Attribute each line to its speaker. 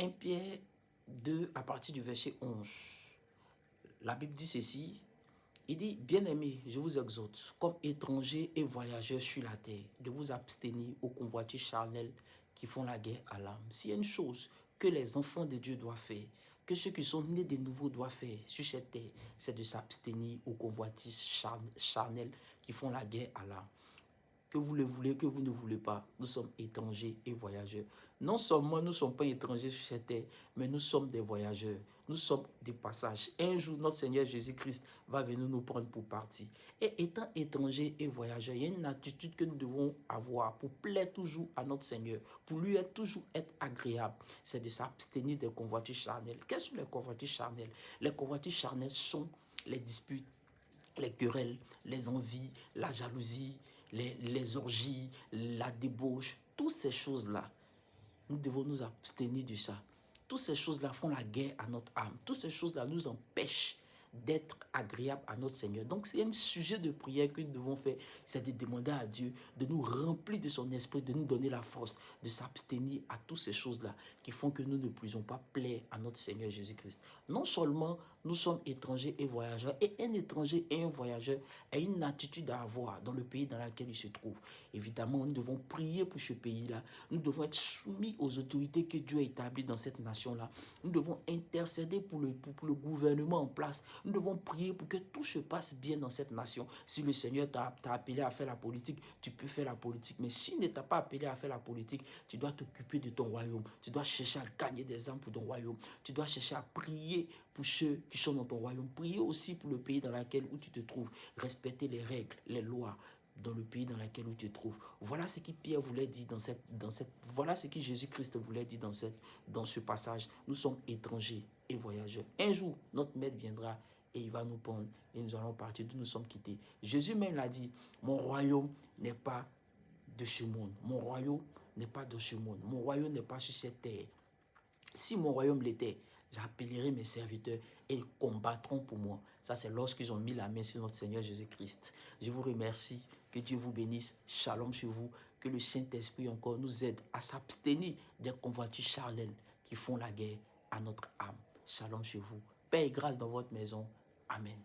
Speaker 1: 1 Pierre 2, à partir du verset 11. La Bible dit ceci. Il dit, bien-aimés, je vous exhorte, comme étrangers et voyageurs sur la terre, de vous abstenir aux convoitises charnelles qui font la guerre à l'âme. S'il y a une chose que les enfants de Dieu doivent faire, que ceux qui sont nés de nouveau doivent faire sur cette terre, c'est de s'abstenir aux convoitises charnelles qui font la guerre à l'âme. Que vous le voulez, que vous ne voulez pas, nous sommes étrangers et voyageurs. Non seulement nous ne sommes pas étrangers sur cette terre, mais nous sommes des voyageurs. Nous sommes des passages. Un jour, notre Seigneur Jésus-Christ va venir nous prendre pour partir. Et étant étrangers et voyageurs, il y a une attitude que nous devons avoir pour plaire toujours à notre Seigneur, pour lui toujours être agréable. C'est de s'abstenir des convoitises charnelles. Quelles sont les convoitises charnelles? Les convoitises charnelles sont les disputes, les querelles, les envies, la jalousie, les orgies, la débauche, toutes ces choses-là, nous devons nous abstenir de ça. Toutes ces choses-là font la guerre à notre âme. Toutes ces choses-là nous empêchent d'être agréables à notre Seigneur. Donc, c'est un sujet de prière que nous devons faire, c'est de demander à Dieu de nous remplir de son esprit, de nous donner la force de s'abstenir à toutes ces choses-là qui font que nous ne puissions pas plaire à notre Seigneur Jésus-Christ. Non seulement nous sommes étrangers et voyageurs, et un étranger et un voyageur a une attitude à avoir dans le pays dans lequel il se trouve. Évidemment, nous devons prier pour ce pays-là. Nous devons être soumis aux autorités que Dieu a établies dans cette nation-là. Nous devons intercéder pour le gouvernement en place. Nous devons prier pour que tout se passe bien dans cette nation. Si le Seigneur t'a appelé à faire la politique, tu peux faire la politique. Mais s'il ne t'a pas appelé à faire la politique, tu dois t'occuper de ton royaume. Tu dois chercher à gagner des âmes pour ton royaume. Tu dois chercher à prier pour ceux qui sont dans ton royaume. Prier aussi pour le pays dans lequel où tu te trouves. Respecter les règles, les lois dans le pays dans lequel tu te trouves. Voilà ce que Pierre voulait dire voilà ce que Jésus-Christ voulait dire dans ce passage. Nous sommes étrangers et voyageurs. Un jour, notre maître viendra et il va nous prendre et nous allons partir d'où nous sommes quittés. Jésus même l'a dit, mon royaume n'est pas de ce monde. Mon royaume n'est pas de ce monde. Mon royaume n'est pas sur cette terre. Si mon royaume l'était, j'appellerai mes serviteurs et ils combattront pour moi. Ça, c'est lorsqu'ils ont mis la main sur notre Seigneur Jésus-Christ. Je vous remercie. Que Dieu vous bénisse. Shalom sur vous. Que le Saint-Esprit encore nous aide à s'abstenir des convoitises charnelles qui font la guerre à notre âme. Shalom sur vous. Paix et grâce dans votre maison. Amen.